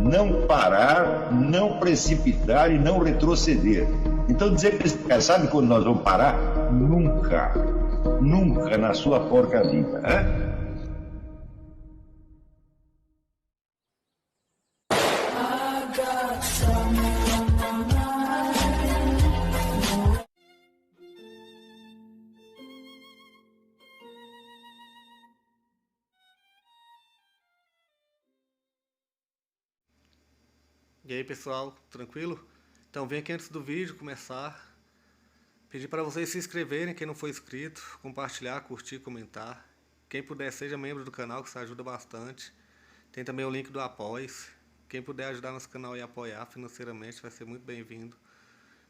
não parar, não precipitar e não retroceder. Então dizer para esse cara, sabe quando nós vamos parar? Nunca. Nunca na sua porca vida. Né? E aí pessoal, tranquilo? Então vem aqui antes do vídeo começar, pedir para vocês se inscreverem, quem não for inscrito, compartilhar, curtir, comentar. Quem puder seja membro do canal, que isso ajuda bastante. Tem também o link do Apoia-se. Quem puder ajudar nosso canal e apoiar financeiramente vai ser muito bem-vindo.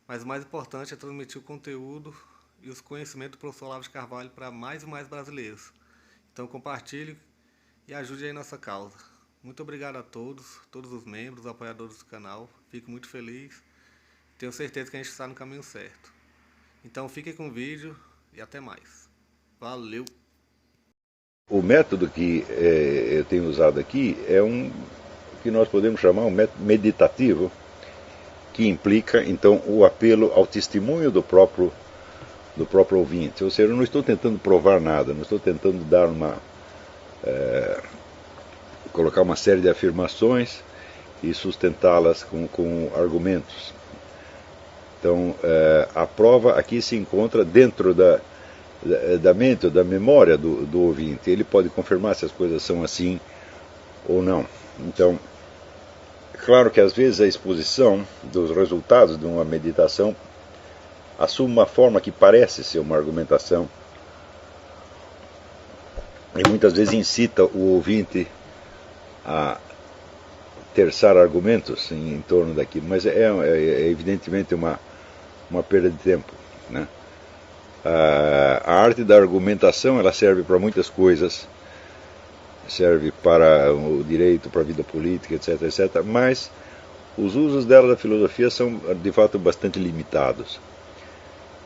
Mas o mais importante é transmitir o conteúdo e os conhecimentos do professor Olavo de Carvalho para mais e mais brasileiros. Então compartilhe e ajude aí nossa causa. Muito obrigado a todos os membros, apoiadores do canal. Fico muito feliz. Tenho certeza que a gente está no caminho certo. Então fiquem com o vídeo e até mais. Valeu! O método que eu tenho usado aqui é um que nós podemos chamar um método meditativo, que implica então o apelo ao testemunho do próprio ouvinte. Ou seja, eu não estou tentando provar nada, não estou tentando dar colocar uma série de afirmações e sustentá-las com argumentos. Então, a prova aqui se encontra dentro da mente, da memória do ouvinte. Ele pode confirmar se as coisas são assim ou não. Então, claro que às vezes a exposição dos resultados de uma meditação assume uma forma que parece ser uma argumentação e muitas vezes incita o ouvinte a terçar argumentos em torno daquilo, mas é evidentemente uma perda de tempo, né? A arte da argumentação, ela serve para muitas coisas, serve para o direito, para a vida política, etc, etc, mas os usos dela da filosofia são de fato bastante limitados.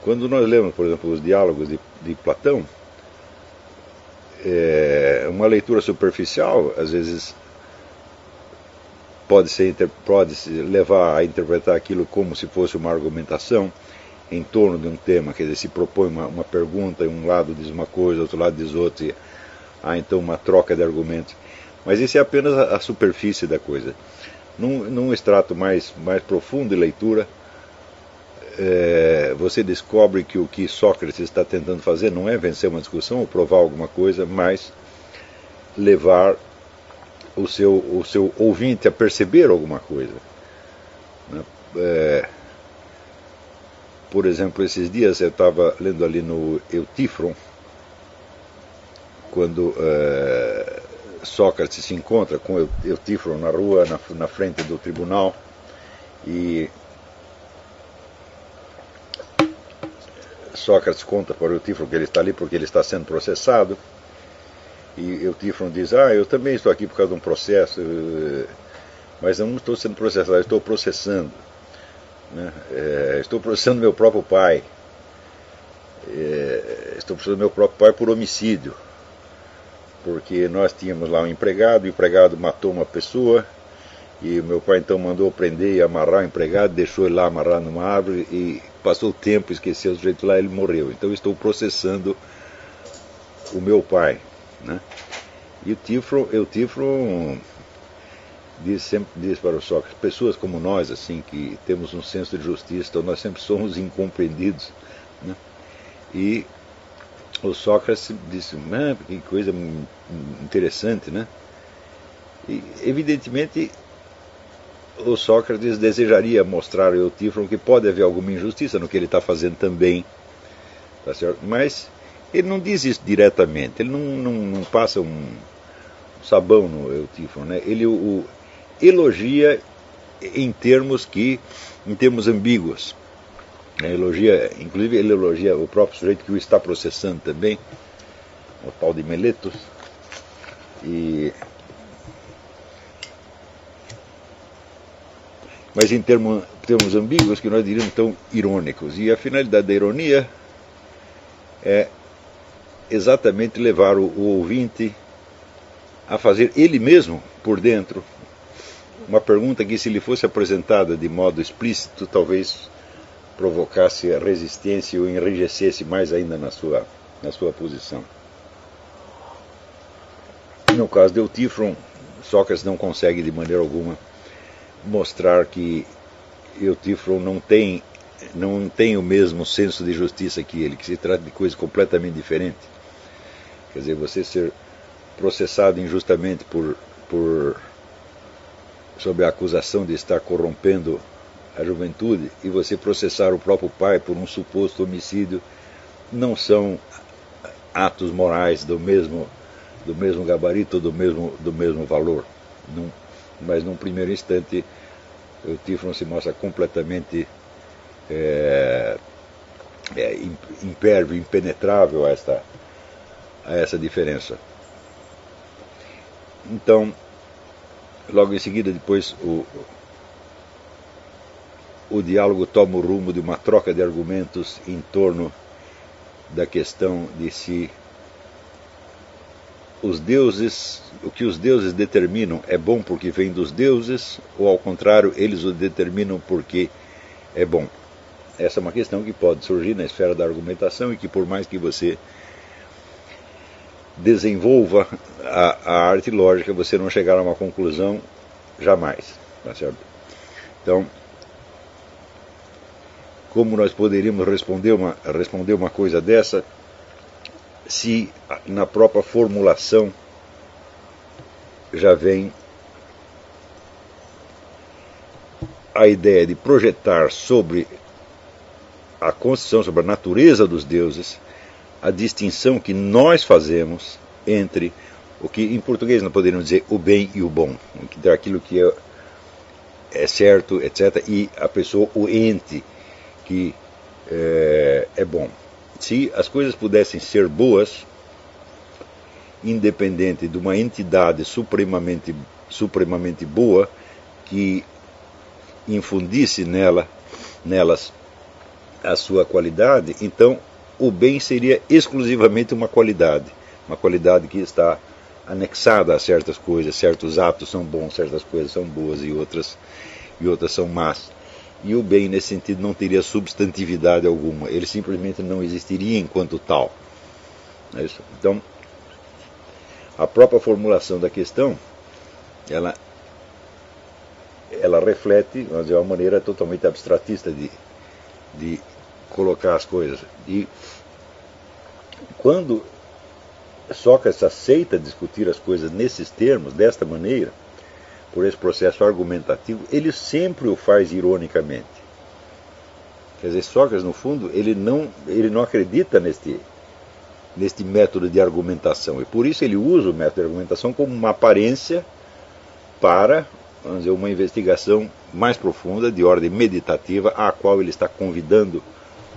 Quando nós lemos, por exemplo, os diálogos de Platão, uma leitura superficial às vezes pode se levar a interpretar aquilo como se fosse uma argumentação em torno de um tema, quer dizer, se propõe uma pergunta, e um lado diz uma coisa, outro lado diz outra, e há então uma troca de argumentos. Mas isso é apenas a superfície da coisa. Num extrato mais profundo de leitura, você descobre que o que Sócrates está tentando fazer não é vencer uma discussão ou provar alguma coisa, mas levar o seu ouvinte a perceber alguma coisa. Por exemplo, esses dias eu estava lendo ali no Eutífron, quando Sócrates se encontra com Eutífron na rua, na frente do tribunal, e Sócrates conta para Eutífron que ele está ali porque ele está sendo processado. E Eutífron diz, eu também estou aqui por causa de um processo, mas eu não estou sendo processado, eu estou processando. Né? Estou processando meu próprio pai. Estou processando meu próprio pai por homicídio. Porque nós tínhamos lá um empregado, o empregado matou uma pessoa, e meu pai então mandou prender e amarrar o empregado, deixou ele lá amarrado numa árvore, e passou o tempo, esqueceu o sujeito lá, ele morreu. Então eu estou processando o meu pai. Né? E Eutífron sempre diz para o Sócrates, pessoas como nós, assim, que temos um senso de justiça, então nós sempre somos incompreendidos. Né? E o Sócrates disse, que coisa interessante, né? E evidentemente o Sócrates desejaria mostrar ao Eutífron que pode haver alguma injustiça no que ele está fazendo também, tá certo? Mas ele não diz isso diretamente, ele não passa um sabão no Eutífron, né? Ele o elogia em termos ambíguos. Inclusive ele elogia o próprio sujeito que o está processando também, o tal de Meletos, mas em termos ambíguos, que nós diríamos tão irônicos. E a finalidade da ironia é exatamente levar o ouvinte a fazer ele mesmo, por dentro, uma pergunta que, se lhe fosse apresentada de modo explícito, talvez provocasse resistência ou enrijecesse mais ainda na sua posição. No caso de Eutífron, Sócrates não consegue de maneira alguma mostrar que Eutífron não tem o mesmo senso de justiça que ele, que se trata de coisa completamente diferente. Quer dizer, você ser processado injustamente sob a acusação de estar corrompendo a juventude, e você processar o próprio pai por um suposto homicídio, não são atos morais do mesmo gabarito, do mesmo valor. Mas num primeiro instante, o Eutífron se mostra completamente impervio, impenetrável a essa diferença. Então, logo em seguida, depois, o diálogo toma o rumo de uma troca de argumentos em torno da questão de se o que os deuses determinam é bom porque vem dos deuses, ou ao contrário, eles o determinam porque é bom. Essa é uma questão que pode surgir na esfera da argumentação e que, por mais que você desenvolva a arte lógica, você não chegará a uma conclusão jamais. Tá certo? Então, como nós poderíamos responder uma coisa dessa, se na própria formulação já vem a ideia de projetar sobre a constituição, sobre a natureza dos deuses, a distinção que nós fazemos entre o que em português nós poderíamos dizer o bem e o bom, aquilo que é certo, etc., e a pessoa, o ente, que é bom. Se as coisas pudessem ser boas, independente de uma entidade supremamente boa, que infundisse nelas a sua qualidade, então o bem seria exclusivamente uma qualidade que está anexada a certas coisas. Certos atos são bons, certas coisas são boas e outras são más. E o bem, nesse sentido, não teria substantividade alguma, ele simplesmente não existiria enquanto tal. É isso? Então, a própria formulação da questão, ela reflete, vamos dizer, uma maneira totalmente abstratista de colocar as coisas. E quando Sócrates aceita discutir as coisas nesses termos, desta maneira, por esse processo argumentativo, ele sempre o faz ironicamente. Quer dizer, Sócrates, no fundo, ele não acredita neste método de argumentação, e por isso ele usa o método de argumentação como uma aparência para, vamos dizer, uma investigação mais profunda, de ordem meditativa, à qual ele está convidando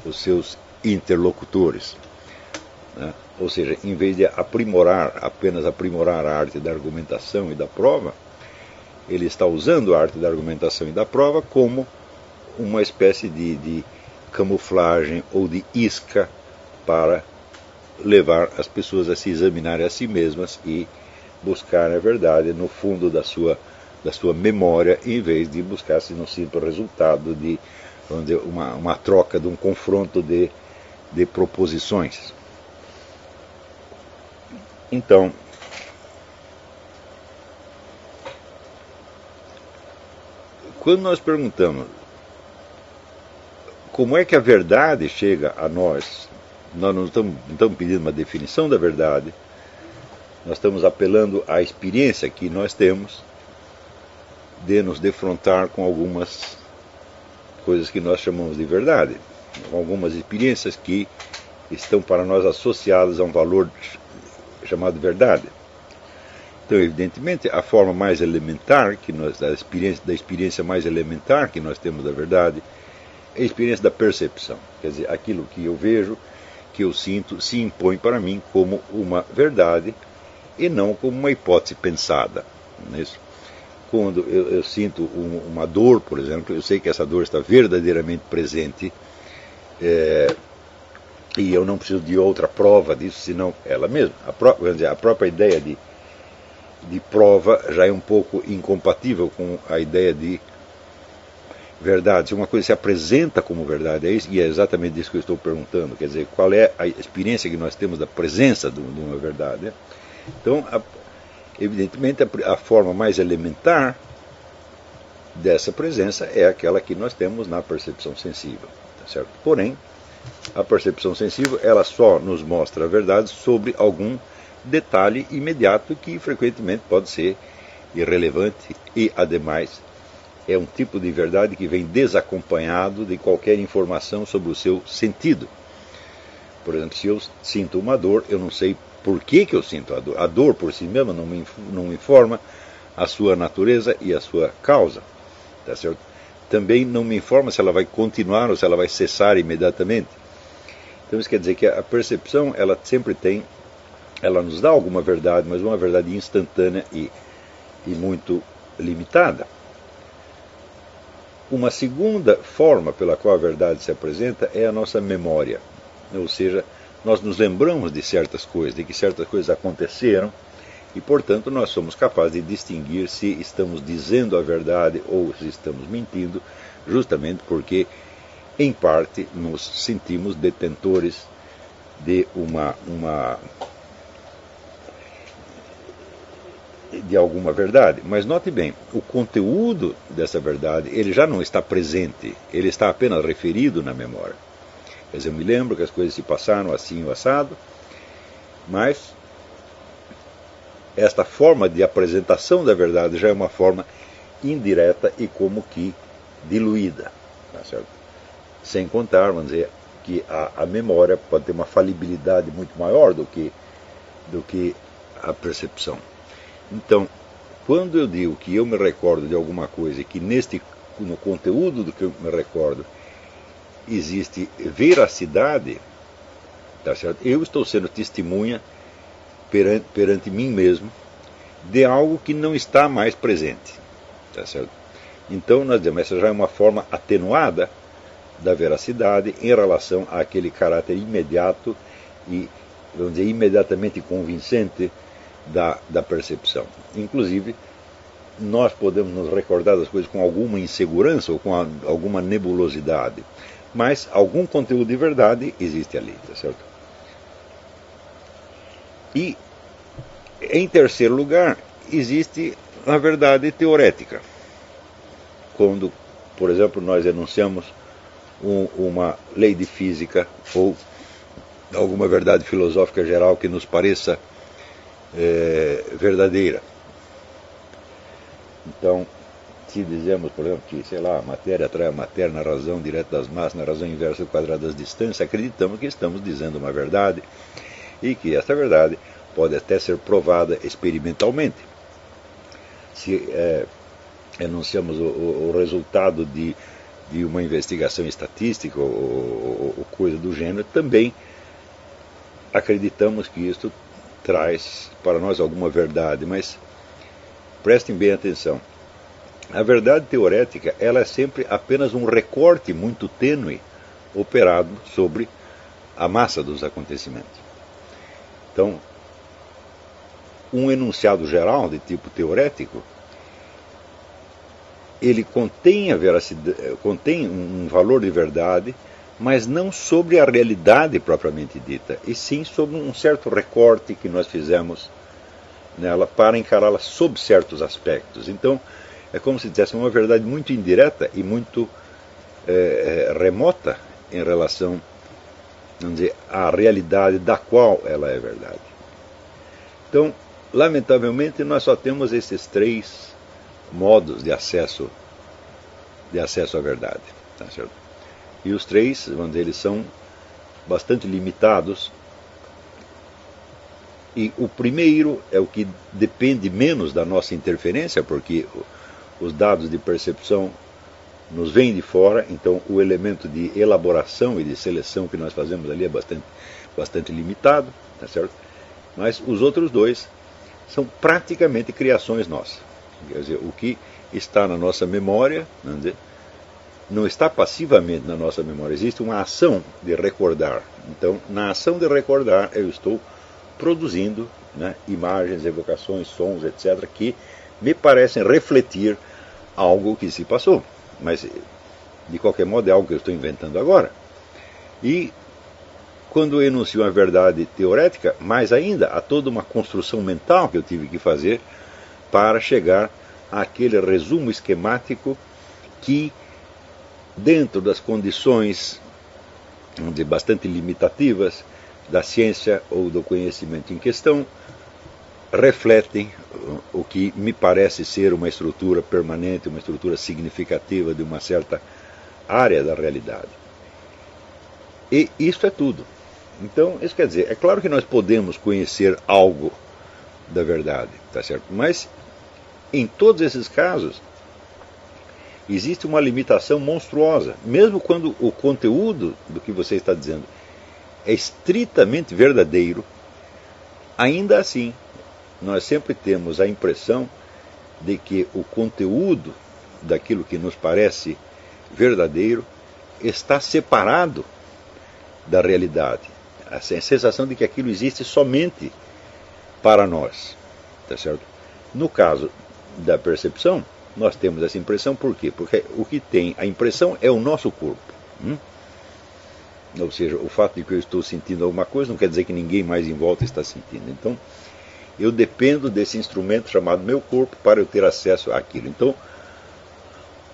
os seus interlocutores. Né? Ou seja, em vez de apenas aprimorar a arte da argumentação e da prova, ele está usando a arte da argumentação e da prova como uma espécie de camuflagem ou de isca para levar as pessoas a se examinarem a si mesmas e buscar a verdade no fundo da sua memória, em vez de buscar-se no simples resultado de, vamos dizer, uma troca, de um confronto de proposições. Então, quando nós perguntamos como é que a verdade chega a nós não estamos pedindo uma definição da verdade, nós estamos apelando à experiência que nós temos de nos defrontar com algumas coisas que nós chamamos de verdade, algumas experiências que estão para nós associadas a um valor chamado verdade. Então, evidentemente, a forma mais elementar da experiência mais elementar que nós temos da verdade é a experiência da percepção. Quer dizer, aquilo que eu vejo, que eu sinto, se impõe para mim como uma verdade e não como uma hipótese pensada. Não é isso? Quando eu sinto uma dor, por exemplo, eu sei que essa dor está verdadeiramente presente, e eu não preciso de outra prova disso, senão ela mesma. A própria ideia prova já é um pouco incompatível com a ideia de verdade. Se uma coisa se apresenta como verdade, é isso, e é exatamente isso que eu estou perguntando, quer dizer, qual é a experiência que nós temos da presença de uma verdade, né? Então, evidentemente, a forma mais elementar dessa presença é aquela que nós temos na percepção sensível, tá certo? Porém, a percepção sensível, ela só nos mostra a verdade sobre algum detalhe imediato que frequentemente pode ser irrelevante e, ademais, é um tipo de verdade que vem desacompanhado de qualquer informação sobre o seu sentido. Por exemplo, se eu sinto uma dor, eu não sei por que eu sinto a dor. A dor por si mesma não me informa a sua natureza e a sua causa. Tá certo? Também não me informa se ela vai continuar ou se ela vai cessar imediatamente. Então isso quer dizer que a percepção, ela sempre tem, ela nos dá alguma verdade, mas uma verdade instantânea e muito limitada. Uma segunda forma pela qual a verdade se apresenta é a nossa memória. Ou seja, nós nos lembramos de certas coisas, de que certas coisas aconteceram, e, portanto, nós somos capazes de distinguir se estamos dizendo a verdade ou se estamos mentindo, justamente porque, em parte, nos sentimos detentores de de alguma verdade. Mas note bem, o conteúdo dessa verdade, ele já não está presente, ele está apenas referido na memória. Quer dizer, eu me lembro que as coisas se passaram assim ou assado, mas esta forma de apresentação da verdade já é uma forma indireta e como que diluída, tá certo? Sem contar, vamos dizer, que a memória pode ter uma falibilidade muito maior do que a percepção. Então, quando eu digo que eu me recordo de alguma coisa e que no conteúdo do que eu me recordo existe veracidade, tá certo? Eu estou sendo testemunha perante mim mesmo de algo que não está mais presente, tá certo? Então nós dizemos, essa já é uma forma atenuada da veracidade em relação àquele caráter imediato e, vamos dizer, imediatamente convincente da percepção. Inclusive, nós podemos nos recordar das coisas com alguma insegurança ou com alguma nebulosidade, mas algum conteúdo de verdade existe ali, tá certo? E, em terceiro lugar, existe a verdade teorética. Quando, por exemplo, nós enunciamos uma lei de física ou alguma verdade filosófica geral que nos pareça verdadeira. Então, se dizemos, por exemplo, que, sei lá, a matéria atrai a matéria na razão direta das massas, na razão inversa do quadrado das distâncias, acreditamos que estamos dizendo uma verdade e que essa verdade pode até ser provada experimentalmente. Se enunciamos o resultado de uma investigação estatística ou coisa do gênero, também acreditamos que isto traz para nós alguma verdade, mas prestem bem atenção. A verdade teorética, ela é sempre apenas um recorte muito tênue operado sobre a massa dos acontecimentos. Então, um enunciado geral de tipo teorético, ele contém contém um valor de verdade, mas não sobre a realidade propriamente dita, e sim sobre um certo recorte que nós fizemos nela para encará-la sob certos aspectos. Então, é como se dissesse uma verdade muito indireta e muito remota em relação, vamos dizer, à realidade da qual ela é verdade. Então, lamentavelmente, nós só temos esses três modos de acesso à verdade, tá certo? E os três, vamos dizer, eles são bastante limitados. E o primeiro é o que depende menos da nossa interferência, porque os dados de percepção nos vêm de fora, então o elemento de elaboração e de seleção que nós fazemos ali é bastante limitado, tá certo? Mas os outros dois são praticamente criações nossas. Quer dizer, o que está na nossa memória, vamos dizer, não está passivamente na nossa memória, existe uma ação de recordar. Então, na ação de recordar, eu estou produzindo, né, imagens, evocações, sons, etc., que me parecem refletir algo que se passou. Mas, de qualquer modo, é algo que eu estou inventando agora. E, quando eu enuncio uma verdade teorética, mais ainda, há toda uma construção mental que eu tive que fazer para chegar àquele resumo esquemático que, dentro das condições, vamos dizer, bastante limitativas da ciência ou do conhecimento em questão, refletem o que me parece ser uma estrutura permanente, uma estrutura significativa de uma certa área da realidade. E isso é tudo. Então, isso quer dizer, é claro que nós podemos conhecer algo da verdade, tá certo? Mas, em todos esses casos, existe uma limitação monstruosa, mesmo quando o conteúdo do que você está dizendo é estritamente verdadeiro. Ainda assim, nós sempre temos a impressão de que o conteúdo daquilo que nos parece verdadeiro está separado da realidade. A sensação de que aquilo existe somente para nós, tá certo? No caso da percepção, nós temos essa impressão por quê? Porque o que tem a impressão é o nosso corpo. Ou seja, o fato de que eu estou sentindo alguma coisa não quer dizer que ninguém mais em volta está sentindo. Então, eu dependo desse instrumento chamado meu corpo para eu ter acesso àquilo. Então,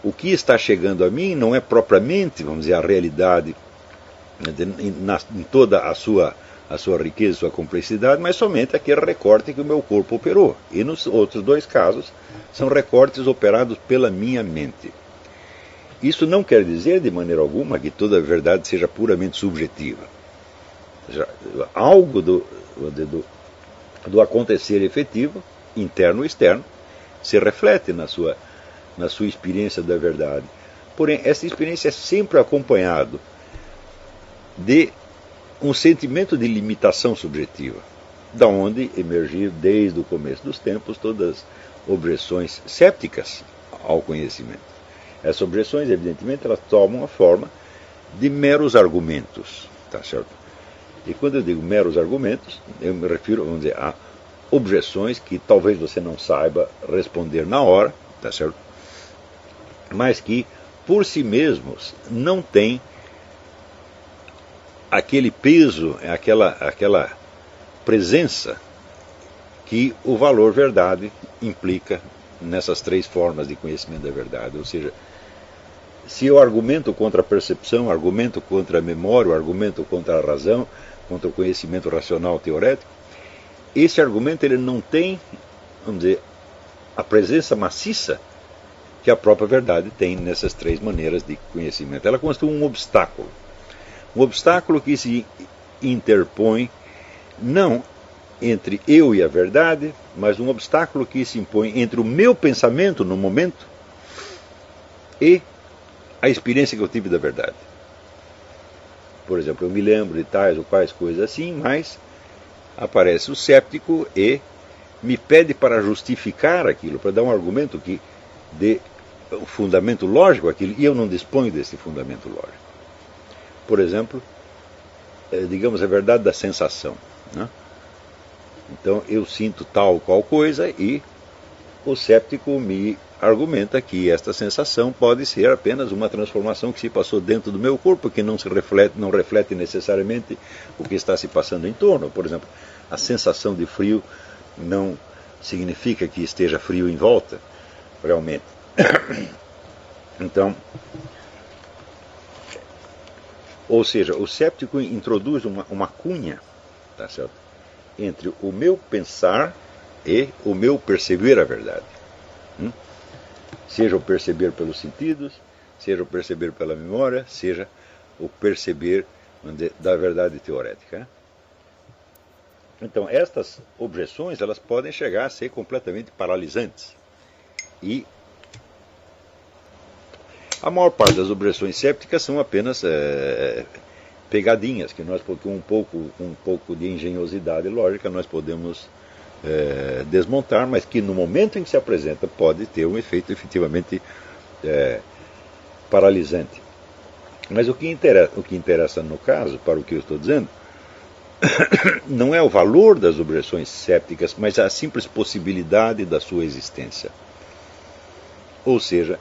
o que está chegando a mim não é propriamente, vamos dizer, a realidade em toda a sua riqueza, sua complexidade, mas somente aquele recorte que o meu corpo operou. E nos outros dois casos, são recortes operados pela minha mente. Isso não quer dizer, de maneira alguma, que toda a verdade seja puramente subjetiva. Algo do acontecer efetivo, interno e externo, se reflete na sua experiência da verdade. Porém, essa experiência é sempre acompanhada de um sentimento de limitação subjetiva, da onde emergiu desde o começo dos tempos todas as objeções cépticas ao conhecimento. Essas objeções, evidentemente, elas tomam a forma de meros argumentos, tá certo? E quando eu digo meros argumentos, eu me refiro, vamos dizer, a objeções que talvez você não saiba responder na hora, tá certo? Mas que, por si mesmos, não têm aquele peso, aquela presença que o valor verdade implica nessas três formas de conhecimento da verdade. Ou seja, se eu argumento contra a percepção, argumento contra a memória, argumento contra a razão, contra o conhecimento racional teorético, esse argumento ele não tem, vamos dizer, a presença maciça que a própria verdade tem nessas três maneiras de conhecimento. Ela constitui um obstáculo que se interpõe não entre eu e a verdade, mas um obstáculo que se impõe entre o meu pensamento no momento e a experiência que eu tive da verdade. Por exemplo, eu me lembro de tais ou quais coisas assim, mas aparece o céptico e me pede para justificar aquilo, para dar um argumento que dê um fundamento lógico àquilo, e eu não disponho desse fundamento lógico. Por exemplo, digamos a verdade da sensação, né? Então eu sinto tal ou qual coisa e o céptico me argumenta que esta sensação pode ser apenas uma transformação que se passou dentro do meu corpo, que não reflete necessariamente o que está se passando em torno. Por exemplo, a sensação de frio não significa que esteja frio em volta, realmente. Então, ou seja, o céptico introduz uma cunha, tá certo, entre o meu pensar e o meu perceber a verdade. Seja o perceber pelos sentidos, seja o perceber pela memória, seja o perceber da verdade teorética. Então, estas objeções elas podem chegar a ser completamente paralisantes. E a maior parte das objeções cépticas são apenas pegadinhas, que nós, com um pouco de engenhosidade lógica, nós podemos desmontar, mas que no momento em que se apresenta pode ter um efeito efetivamente paralisante. Mas o que interessa no caso, para o que eu estou dizendo, não é o valor das objeções sépticas, mas a simples possibilidade da sua existência. Ou seja,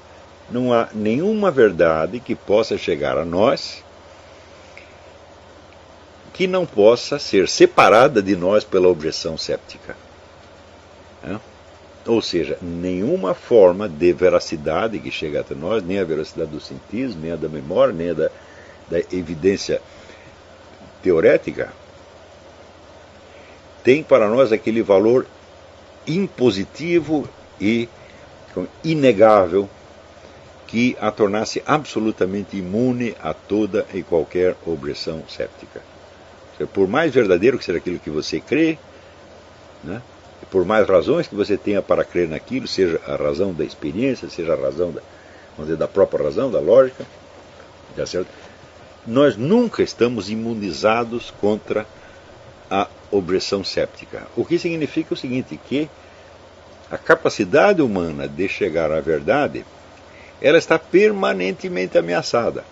não há nenhuma verdade que possa chegar a nós que não possa ser separada de nós pela objeção séptica. Ou seja, nenhuma forma de veracidade que chega até nós, nem a veracidade do cientismo, nem a da memória, nem a da evidência teorética, tem para nós aquele valor impositivo e inegável que a tornasse absolutamente imune a toda e qualquer objeção séptica. Por mais verdadeiro que seja aquilo que você crê, né, por mais razões que você tenha para crer naquilo, seja a razão da experiência, seja a razão da própria razão, da lógica, tá certo? Nós nunca estamos imunizados contra a objeção séptica. O que significa o seguinte, que a capacidade humana de chegar à verdade, ela está permanentemente ameaçada.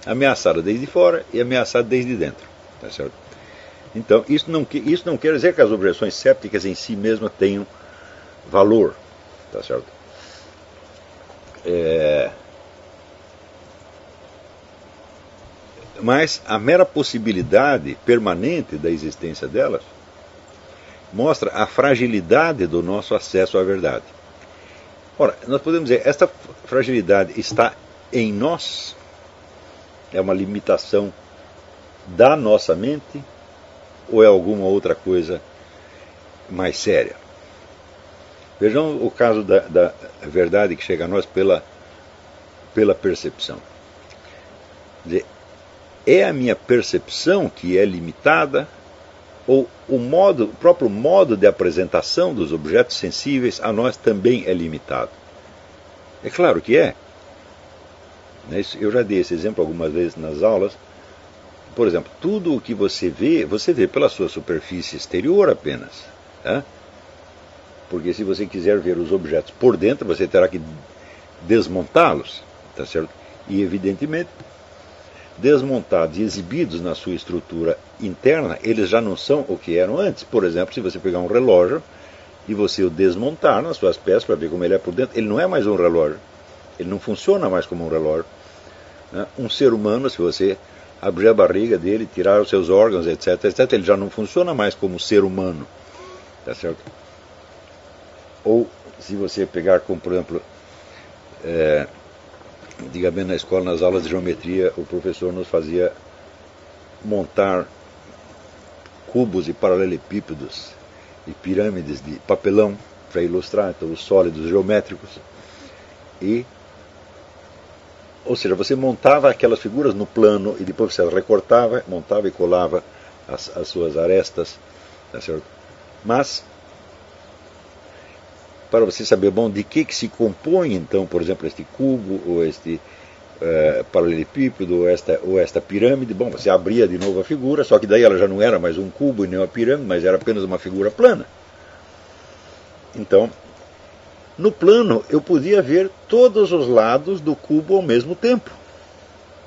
Ameaçada desde fora e ameaçada desde dentro. Tá certo? Então, isso não quer dizer que as objeções sépticas em si mesmas tenham valor. Tá certo? Mas a mera possibilidade permanente da existência delas mostra a fragilidade do nosso acesso à verdade. Ora, nós podemos dizer, esta fragilidade está em nós? É uma limitação da nossa mente? Ou é alguma outra coisa mais séria? Vejam o caso da verdade que chega a nós pela percepção. Quer dizer, é a minha percepção que é limitada, ou o próprio modo de apresentação dos objetos sensíveis a nós também é limitado? É claro que é. Eu já dei esse exemplo algumas vezes nas aulas. Por exemplo, tudo o que você vê pela sua superfície exterior apenas. Tá? Porque se você quiser ver os objetos por dentro, você terá que desmontá-los. Tá certo? E, evidentemente, desmontados e exibidos na sua estrutura interna, eles já não são o que eram antes. Por exemplo, se você pegar um relógio e você o desmontar nas suas peças para ver como ele é por dentro, ele não é mais um relógio. Ele não funciona mais como um relógio. Um ser humano, se você abrir a barriga dele, tirar os seus órgãos, etc., etc., ele já não funciona mais como ser humano. Tá certo? Ou se você pegar como, por exemplo, antigamente na escola, nas aulas de geometria, o professor nos fazia montar cubos e paralelepípedos e pirâmides de papelão para ilustrar então, os sólidos geométricos. Ou seja, você montava aquelas figuras no plano e depois você recortava, montava e colava as suas arestas. Tá certo? Mas, para você saber, bom, de que se compõe, então, por exemplo, este cubo, ou este paralelepípedo, ou esta pirâmide, bom, você abria de novo a figura, só que daí ela já não era mais um cubo e nem uma pirâmide, mas era apenas uma figura plana. Então, no plano, eu podia ver todos os lados do cubo ao mesmo tempo.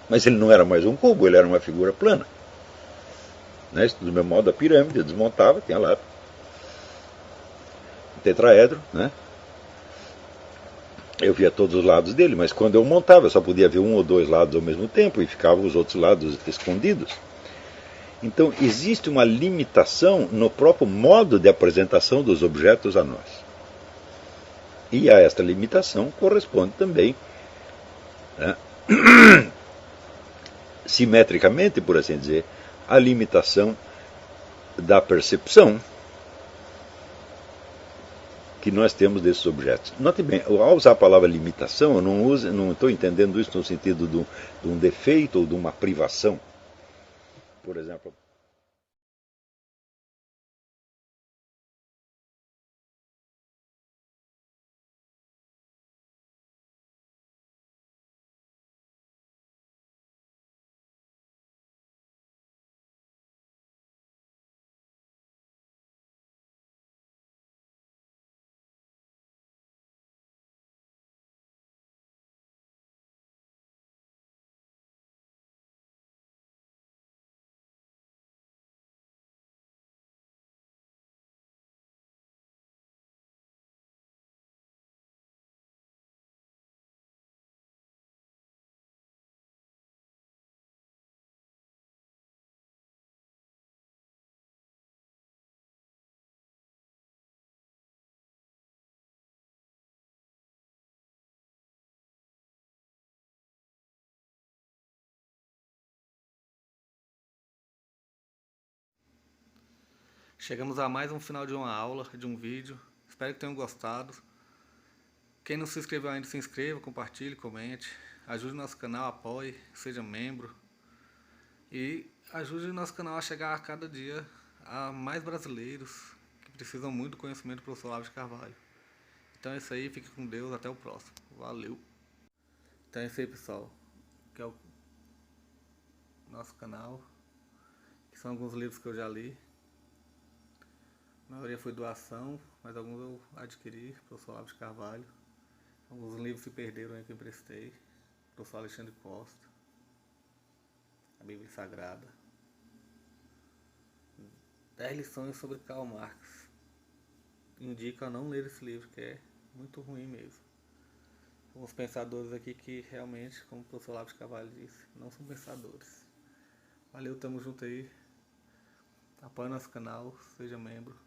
Mas ele não era mais um cubo, ele era uma figura plana. Né? Do mesmo modo, a pirâmide, eu desmontava, tinha lá um tetraedro, né? Eu via todos os lados dele, mas quando eu montava, eu só podia ver um ou dois lados ao mesmo tempo e ficavam os outros lados escondidos. Então, existe uma limitação no próprio modo de apresentação dos objetos a nós. E a esta limitação corresponde também, né, simetricamente, por assim dizer, a limitação da percepção que nós temos desses objetos. Note bem, ao usar a palavra limitação, eu não estou entendendo isso no sentido de um defeito ou de uma privação. Por exemplo, Chegamos a mais um final de uma aula, de um vídeo. Espero que tenham gostado. Quem não se inscreveu ainda, se inscreva, compartilhe, comente. Ajude o nosso canal, apoie, seja membro. E ajude o nosso canal a chegar a cada dia a mais brasileiros que precisam muito do conhecimento do professor Olavo de Carvalho. Então é isso aí, fique com Deus, até o próximo. Valeu! Então é isso aí, pessoal, que é o nosso canal, que são alguns livros que eu já li. A maioria foi doação, mas alguns eu adquiri, professor Olavo de Carvalho. Alguns livros se perderam aí que eu emprestei, professor Alexandre Costa, a Bíblia Sagrada. 10 lições sobre Karl Marx. Indico a não ler esse livro, que é muito ruim mesmo. Alguns pensadores aqui que realmente, como o professor Olavo de Carvalho disse, não são pensadores. Valeu, tamo junto aí. Apoie nosso canal, seja membro.